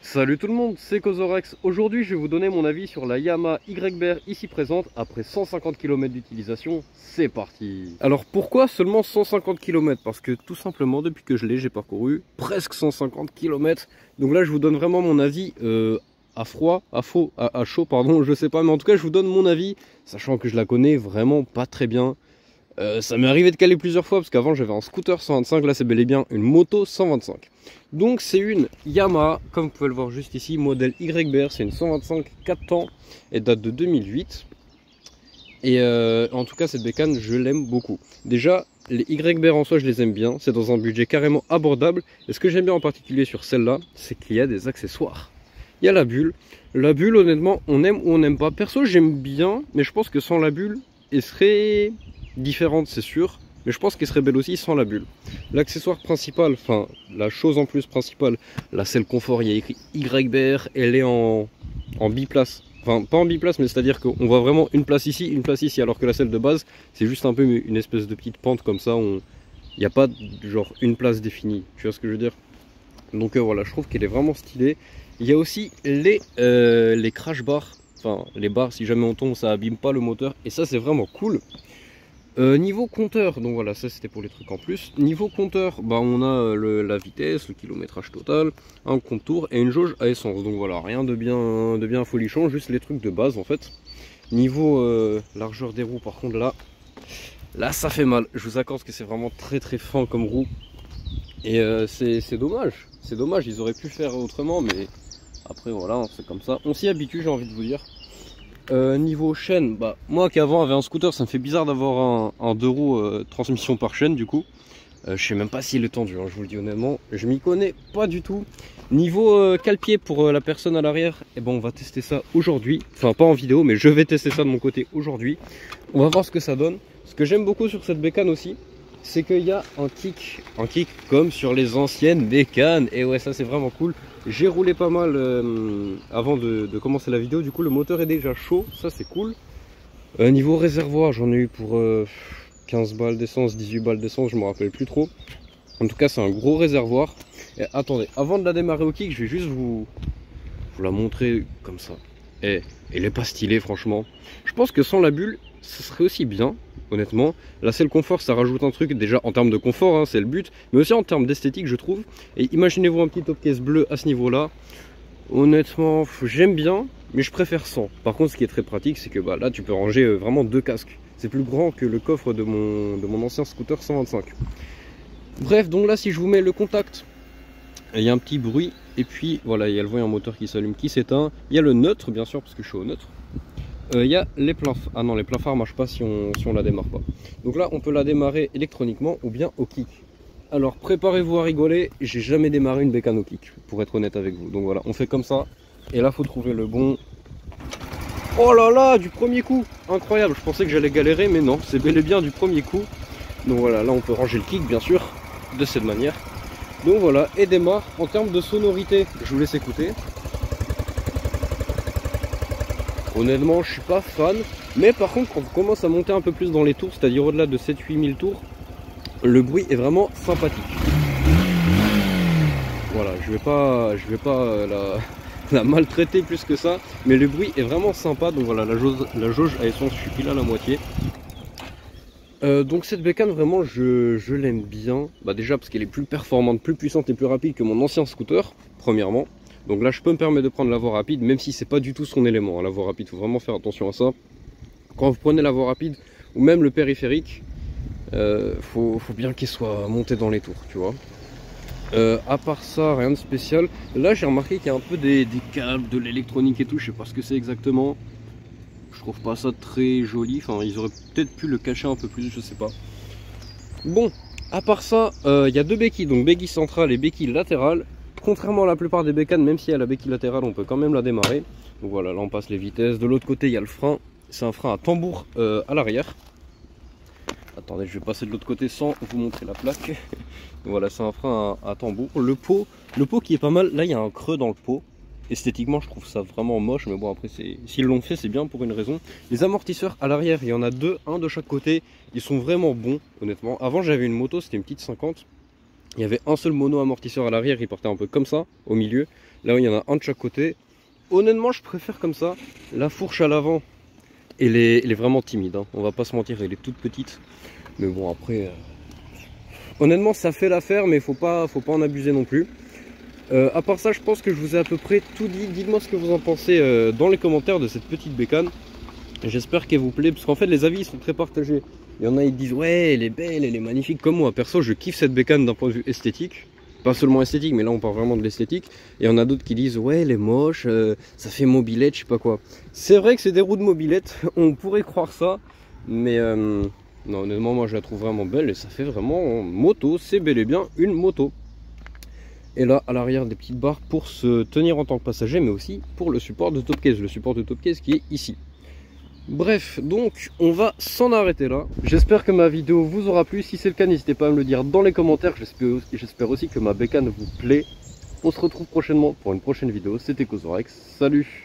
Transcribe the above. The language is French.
Salut tout le monde, c'est Kozorex. Aujourd'hui je vais vous donner mon avis sur la Yamaha YBR ici présente après 150 km d'utilisation. C'est parti. Alors pourquoi seulement 150 km? Parce que tout simplement depuis que je l'ai, j'ai parcouru presque 150 km. Donc là je vous donne vraiment mon avis à froid, à chaud pardon, je sais pas. Mais en tout cas je vous donne mon avis, sachant que je la connais vraiment pas très bien. Ça m'est arrivé de caler plusieurs fois parce qu'avant j'avais un scooter 125, là c'est bel et bien une moto 125. Donc c'est une Yamaha, comme vous pouvez le voir juste ici, modèle YBR, c'est une 125 4 temps et date de 2008. Et en tout cas cette bécane je l'aime beaucoup. Déjà les YBR en soi je les aime bien, c'est dans un budget carrément abordable. Et ce que j'aime bien en particulier sur celle-là, c'est qu'il y a des accessoires. Il y a la bulle honnêtement on aime ou on n'aime pas. Perso j'aime bien, mais je pense que sans la bulle elle serait différente c'est sûr, mais je pense qu'elle serait belle aussi sans la bulle. L'accessoire principal, enfin la chose en plus principale, la selle confort, il y a écrit YBR, elle est en biplace, enfin pas en biplace mais c'est à dire qu'on voit vraiment une place ici, alors que la selle de base c'est juste un peu une espèce de petite pente comme ça, il n'y a pas genre une place définie, tu vois ce que je veux dire. Donc voilà, je trouve qu'elle est vraiment stylée. Il y a aussi les crash bars, enfin les barres, si jamais on tombe ça abîme pas le moteur, et ça c'est vraiment cool. Niveau compteur, donc voilà, ça c'était pour les trucs en plus. Niveau compteur, bah on a la vitesse, le kilométrage total, un contour et une jauge à essence. Donc voilà, rien de bien folichon, juste les trucs de base en fait. Niveau largeur des roues, par contre là ça fait mal. Je vous accorde que c'est vraiment très fin comme roue. Et c'est dommage, ils auraient pu faire autrement, mais après voilà, c'est comme ça. On s'y habitue, j'ai envie de vous dire. Niveau chaîne, bah moi qui avant avait un scooter, ça me fait bizarre d'avoir un 2 roues transmission par chaîne du coup. Je sais même pas s'il est tendu, hein, je vous le dis honnêtement, je m'y connais pas du tout. Niveau cale-pied pour la personne à l'arrière, et ben on va tester ça aujourd'hui. Enfin pas en vidéo, mais je vais tester ça de mon côté aujourd'hui. On va voir ce que ça donne. Ce que j'aime beaucoup sur cette bécane aussi, c'est qu'il y a un kick comme sur les anciennes bécanes. Et ouais, ça c'est vraiment cool. J'ai roulé pas mal avant de commencer la vidéo, du coup le moteur est déjà chaud, ça c'est cool. Niveau réservoir, j'en ai eu pour 15 balles d'essence, 18 balles d'essence, je me rappelle plus trop. En tout cas c'est un gros réservoir. Et attendez, avant de la démarrer au kick, je vais juste vous la montrer comme ça. Et elle est pas stylée franchement. Je pense que sans la bulle, ça serait aussi bien. Honnêtement, la selle confort ça rajoute un truc déjà en termes de confort, hein, c'est le but, mais aussi en termes d'esthétique je trouve. Et imaginez-vous un petit top case bleu à ce niveau là. Honnêtement j'aime bien, mais je préfère sans. Par contre ce qui est très pratique c'est que bah, là tu peux ranger vraiment deux casques. C'est plus grand que le coffre de mon ancien scooter 125. Bref, donc là si je vous mets le contact, il y a un petit bruit. Et puis voilà, il y a le voyant moteur qui s'allume, qui s'éteint. Il y a le neutre bien sûr parce que je suis au neutre. Il y a les pleins phares. Ah non, les pleins phares ne marchent pas si on la démarre pas. Donc là, on peut la démarrer électroniquement ou bien au kick. Alors, préparez-vous à rigoler. J'ai jamais démarré une bécane au kick, pour être honnête avec vous. Donc voilà, on fait comme ça. Et là, faut trouver le bon. Oh là là, du premier coup. Incroyable. Je pensais que j'allais galérer, mais non, c'est bel et bien du premier coup. Donc voilà, là, on peut ranger le kick, bien sûr, de cette manière. Donc voilà, et démarre. En termes de sonorité, je vous laisse écouter. Honnêtement je suis pas fan, mais par contre quand on commence à monter un peu plus dans les tours, c'est-à-dire au-delà de 7-8 000 tours, le bruit est vraiment sympathique. Voilà, je vais pas la maltraiter plus que ça, mais le bruit est vraiment sympa. Donc voilà, la jauge à essence, je suis pile à la moitié. Donc cette bécane vraiment je l'aime bien, bah déjà parce qu'elle est plus performante, plus puissante et plus rapide que mon ancien scooter, premièrement. Donc là je peux me permettre de prendre la voie rapide, même si c'est pas du tout son élément, hein, la voie rapide, faut vraiment faire attention à ça. Quand vous prenez la voie rapide, ou même le périphérique, faut bien qu'il soit monté dans les tours, tu vois. À part ça, rien de spécial. Là j'ai remarqué qu'il y a un peu des câbles, de l'électronique et tout, je sais pas ce que c'est exactement. Je trouve pas ça très joli, enfin ils auraient peut-être pu le cacher un peu plus, je sais pas. Bon, à part ça, il y a deux béquilles, donc béquille centrale et béquille latérale. Contrairement à la plupart des bécanes, même si elle a la béquille latérale, on peut quand même la démarrer. Donc voilà, là on passe les vitesses. De l'autre côté, il y a le frein. C'est un frein à tambour à l'arrière. Attendez, je vais passer de l'autre côté sans vous montrer la plaque. Donc voilà, c'est un frein à tambour. Le pot qui est pas mal. Là, il y a un creux dans le pot. Esthétiquement, je trouve ça vraiment moche. Mais bon, après, s'ils l'ont fait, c'est bien pour une raison. Les amortisseurs à l'arrière, il y en a deux, un de chaque côté. Ils sont vraiment bons, honnêtement. Avant, j'avais une moto, c'était une petite 50. Il y avait un seul mono amortisseur à l'arrière, il portait un peu comme ça, au milieu. Là, il y en a un de chaque côté. Honnêtement, je préfère comme ça. La fourche à l'avant, elle est vraiment timide, hein. On va pas se mentir, elle est toute petite. Mais bon, après, honnêtement, ça fait l'affaire, mais faut pas en abuser non plus. À part ça, je pense que je vous ai à peu près tout dit. Dites-moi ce que vous en pensez dans les commentaires de cette petite bécane. J'espère qu'elle vous plaît, parce qu'en fait, les avis sont très partagés. Il y en a, ils disent ouais, elle est belle, elle est magnifique. Comme moi, perso, je kiffe cette bécane d'un point de vue esthétique. Pas seulement esthétique, mais là on parle vraiment de l'esthétique. Et il y en a d'autres qui disent ouais, elle est moche, ça fait mobilette, je sais pas quoi. C'est vrai que c'est des roues de mobilette, on pourrait croire ça. Mais non, honnêtement, moi je la trouve vraiment belle et ça fait vraiment moto. C'est bel et bien une moto. Et là, à l'arrière, des petites barres pour se tenir en tant que passager, mais aussi pour le support de top case. Le support de top case qui est ici. Bref, donc on va s'en arrêter là. J'espère que ma vidéo vous aura plu. Si c'est le cas, n'hésitez pas à me le dire dans les commentaires. J'espère aussi que ma bécane vous plaît. On se retrouve prochainement pour une prochaine vidéo. C'était Kozorex. Salut!